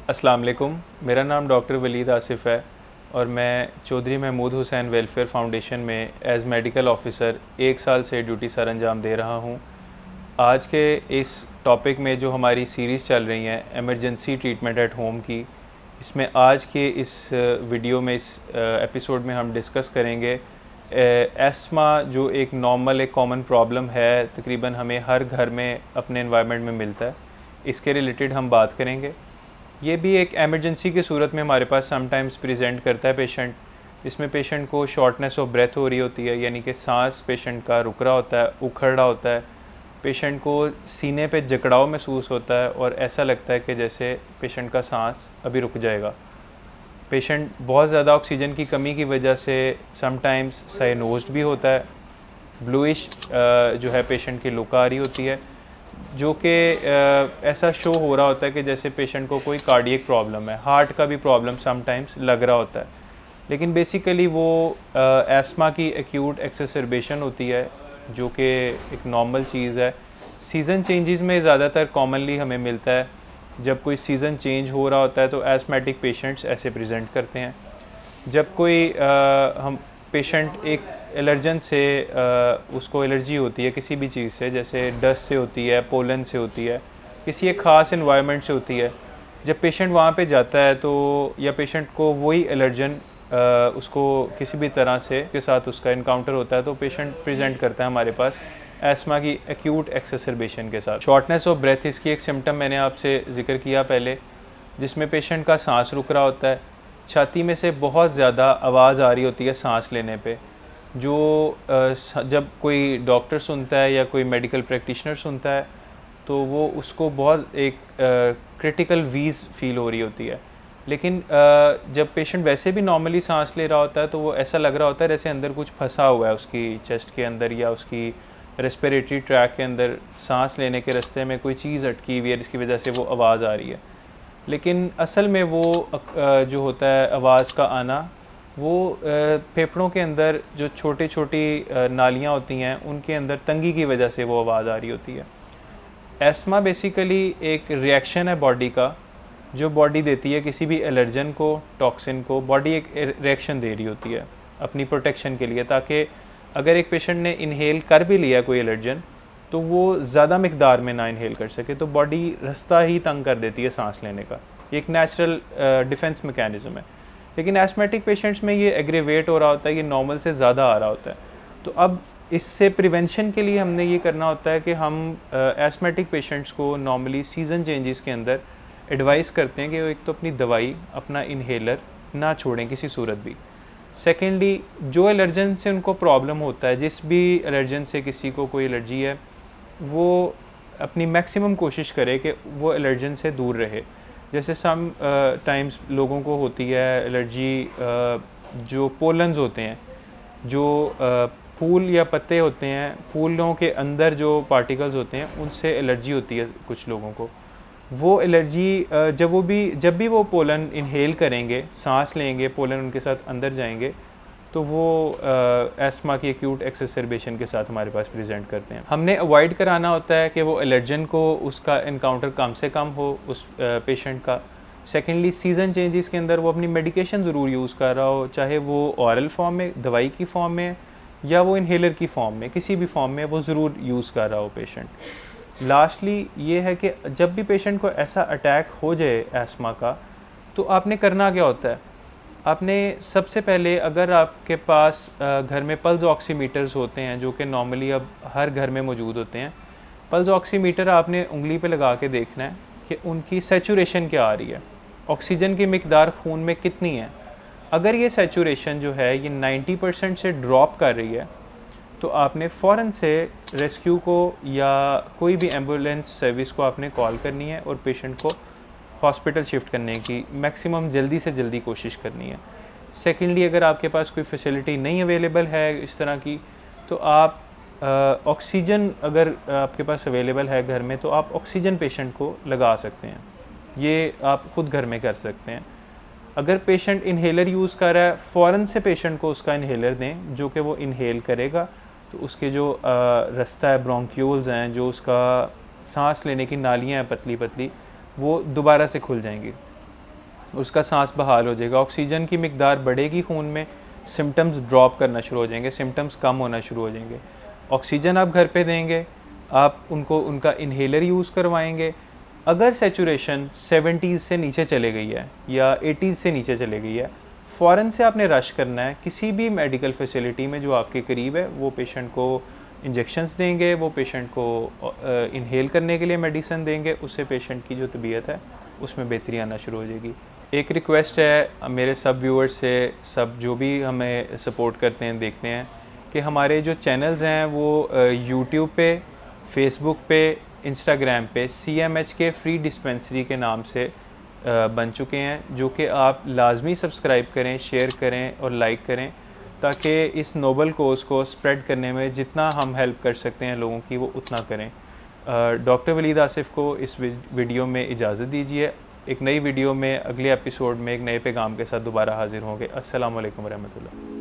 अस्सलाम वालेकुम। मेरा नाम डॉक्टर वलीद आसिफ़ है और मैं चौधरी महमूद हुसैन वेलफेयर फ़ाउंडेशन में एज़ मेडिकल ऑफ़िसर 1 साल से ड्यूटी सर अंजाम दे रहा हूँ। आज के इस टॉपिक में जो हमारी सीरीज़ चल रही है एमरजेंसी ट्रीटमेंट एट होम की, इसमें आज के इस वीडियो में इस एपिसोड में हम डिस्कस करेंगे एस्मा, जो एक नॉर्मल एक कॉमन प्रॉब्लम है, तकरीबन हमें हर घर में अपने एनवायरनमेंट में मिलता है। इसके रिलेटेड हम बात करेंगे। ये भी एक एमरजेंसी की सूरत में हमारे पास समटाइम्स प्रेजेंट करता है पेशेंट, जिसमें पेशेंट को शॉर्टनेस ऑफ ब्रेथ हो रही होती है, यानी कि सांस पेशेंट का रुक रहा होता है, उखड़ रहा होता है। पेशेंट को सीने पे जकड़ाव महसूस होता है और ऐसा लगता है कि जैसे पेशेंट का सांस अभी रुक जाएगा। पेशेंट बहुत ज़्यादा ऑक्सीजन की कमी की वजह से समटाइम्स साइनोज्ड भी होता है। ब्लूइश जो है पेशेंट की लुक आ रही होती है, जो कि ऐसा शो हो रहा होता है कि जैसे पेशेंट को कोई कार्डियक प्रॉब्लम है, हार्ट का भी प्रॉब्लम समटाइम्स लग रहा होता है। लेकिन बेसिकली वो एस्मा की एक्यूट एक्सेसरबेशन होती है, जो कि एक नॉर्मल चीज़ है। सीज़न चेंजेस में ज़्यादातर कॉमनली हमें मिलता है। जब कोई सीज़न चेंज हो रहा होता है तो एस्मेटिक पेशेंट्स ऐसे प्रेजेंट करते हैं। जब कोई हम पेशेंट एक एलर्जन से उसको एलर्जी होती है किसी भी चीज़ से, जैसे डस्ट से होती है, पोलन से होती है, किसी एक ख़ास इन्वायरमेंट से होती है। जब पेशेंट वहाँ पे जाता है तो या पेशेंट को वही एलर्जन उसको किसी भी तरह से के साथ उसका इनकाउंटर होता है तो पेशेंट प्रेजेंट करता है हमारे पास एस्मा की एक्यूट एक्सेसरबेशन के साथ। शॉर्टनेस ऑफ ब्रेथ इसकी एक सिम्टम मैंने आपसे जिक्र किया पहले, जिसमें पेशेंट का सांस रुक रहा होता है, छाती में से बहुत ज़्यादा आवाज़ आ रही होती है सांस लेने पे, जो जब कोई डॉक्टर सुनता है या कोई मेडिकल प्रैक्टिशनर सुनता है तो वो उसको बहुत एक क्रिटिकल वीज़ फील हो रही होती है। लेकिन जब पेशेंट वैसे भी नॉर्मली सांस ले रहा होता है तो वो ऐसा लग रहा होता है जैसे अंदर कुछ फंसा हुआ है उसकी चेस्ट के अंदर या उसकी रेस्पिरेटरी ट्रैक के अंदर, सांस लेने के रास्ते में कोई चीज़ अटकी हुई है जिसकी वजह से वो आवाज़ आ रही है। लेकिन असल में वो जो होता है आवाज़ का आना, वो फेफड़ों के अंदर जो छोटी छोटी नालियाँ होती हैं उनके अंदर तंगी की वजह से वो आवाज़ आ रही होती है। एस्मा बेसिकली एक रिएक्शन है बॉडी का, जो बॉडी देती है किसी भी एलर्जन को, टॉक्सिन को। बॉडी एक रिएक्शन दे रही होती है अपनी प्रोटेक्शन के लिए, ताकि अगर एक पेशेंट ने इनहेल कर भी लिया कोई एलर्जन तो वो ज़्यादा मिकदार में ना इनहेल कर सके, तो बॉडी रास्ता ही तंग कर देती है सांस लेने का। ये एक नेचुरल डिफेंस मैकेनिज़्म है। लेकिन एस्मेटिक पेशेंट्स में ये एग्रेवेट हो रहा होता है, ये नॉर्मल से ज़्यादा आ रहा होता है। तो अब इससे प्रिवेंशन के लिए हमने ये करना होता है कि हम एस्मेटिक पेशेंट्स को नॉर्मली सीज़न चेंजेस के अंदर एडवाइस करते हैं कि वो एक तो अपनी दवाई, अपना इनहेलर ना छोड़ें किसी सूरत भी। सेकेंडली, जो एलर्जन से उनको प्रॉब्लम होता है, जिस भी एलर्जन से किसी को कोई एलर्जी है, वो अपनी मैक्सिमम कोशिश करे कि वो एलर्जन से दूर रहे। जैसे सम टाइम्स लोगों को होती है एलर्जी, जो पोलन्स होते हैं, जो फूल या पत्ते होते हैं, फूलों के अंदर जो पार्टिकल्स होते हैं उनसे एलर्जी होती है कुछ लोगों को। वो एलर्जी जब भी वो पोलन इनहेल करेंगे, सांस लेंगे, पोलन उनके साथ अंदर जाएंगे, तो वो एस्मा की एक्यूट एक्सेसरबेशन के साथ हमारे पास प्रेजेंट करते हैं। हमने अवॉइड कराना होता है कि वो एलर्जन को उसका इनकाउंटर कम से कम हो उस पेशेंट का। सेकेंडली, सीज़न चेंजेस के अंदर वो अपनी मेडिकेशन ज़रूर यूज़ कर रहा हो, चाहे वो ऑरल फॉर्म में, दवाई की फॉर्म में, या वो इनहेलर की फॉर्म में, किसी भी फॉर्म में वो ज़रूर यूज़ कर रहा हो पेशेंट। लास्टली ये है कि जब भी पेशेंट को ऐसा अटैक हो जाए एस्मा का, तो आपने करना क्या होता है? आपने सबसे पहले, अगर आपके पास घर में पल्स ऑक्सीमीटर्स होते हैं, जो कि नॉर्मली अब हर घर में मौजूद होते हैं, पल्स ऑक्सीमीटर आपने उंगली पे लगा के देखना है कि उनकी सैचुरेशन क्या आ रही है, ऑक्सीजन की मिकदार खून में कितनी है। अगर ये सैचुरेशन जो है ये 90% से ड्रॉप कर रही है, तो आपने फ़ौरन से रेस्क्यू को या कोई भी एम्बुलेंस सर्विस को आपने कॉल करनी है और पेशेंट को हॉस्पिटल शिफ्ट करने की मैक्सिमम जल्दी से जल्दी कोशिश करनी है। सेकेंडली, अगर आपके पास कोई फैसिलिटी नहीं अवेलेबल है इस तरह की, तो आप ऑक्सीजन अगर आपके पास अवेलेबल है घर में, तो आप ऑक्सीजन पेशेंट को लगा सकते हैं। ये आप खुद घर में कर सकते हैं। अगर पेशेंट इनहेलर यूज़ कर रहा है, फ़ौरन से पेशेंट को उसका इनहेलर दें, जो कि वो इनहेल करेगा, तो उसके जो रास्ता है, ब्रोंक्यूल्स हैं, जो उसका सांस लेने की नालियाँ हैं पतली पतली, वो दोबारा से खुल जाएंगी। उसका सांस बहाल हो जाएगा, ऑक्सीजन की मिकदार बढ़ेगी खून में, सिम्टम्स ड्रॉप करना शुरू हो जाएंगे, सिम्टम्स कम होना शुरू हो जाएंगे। ऑक्सीजन आप घर पे देंगे, आप उनको उनका इन्हेलर यूज़ करवाएंगे। अगर सैचुरेशन 70s से नीचे चले गई है या 80s से नीचे चले गई है, फ़ौरन से आपने रश करना है किसी भी मेडिकल फैसिलिटी में जो आपके करीब है। वो पेशेंट को इंजेक्शंस देंगे, वो पेशेंट को इन्हेल करने के लिए मेडिसिन देंगे, उससे पेशेंट की जो तबीयत है उसमें बेहतरी आना शुरू हो जाएगी। एक रिक्वेस्ट है मेरे सब व्यूअर्स से, सब जो भी हमें सपोर्ट करते हैं, देखते हैं, कि हमारे जो चैनल्स हैं वो यूट्यूब पे, फेसबुक पे, इंस्टाग्राम पे CMH के फ्री डिस्पेंसरी के नाम से बन चुके हैं, जो कि आप लाजमी सब्सक्राइब करें, शेयर करें और लाइक करें, ताकि इस नोबल कोर्स को स्प्रेड करने में जितना हम हेल्प कर सकते हैं लोगों की, वो उतना करें। डॉक्टर वलीद आसिफ़ को इस वीडियो में इजाज़त दीजिए। एक नई वीडियो में अगले एपिसोड में एक नए पैगाम के साथ दोबारा हाज़िर होंगे। अस्सलाम वालेकुम रहमतुल्लाह।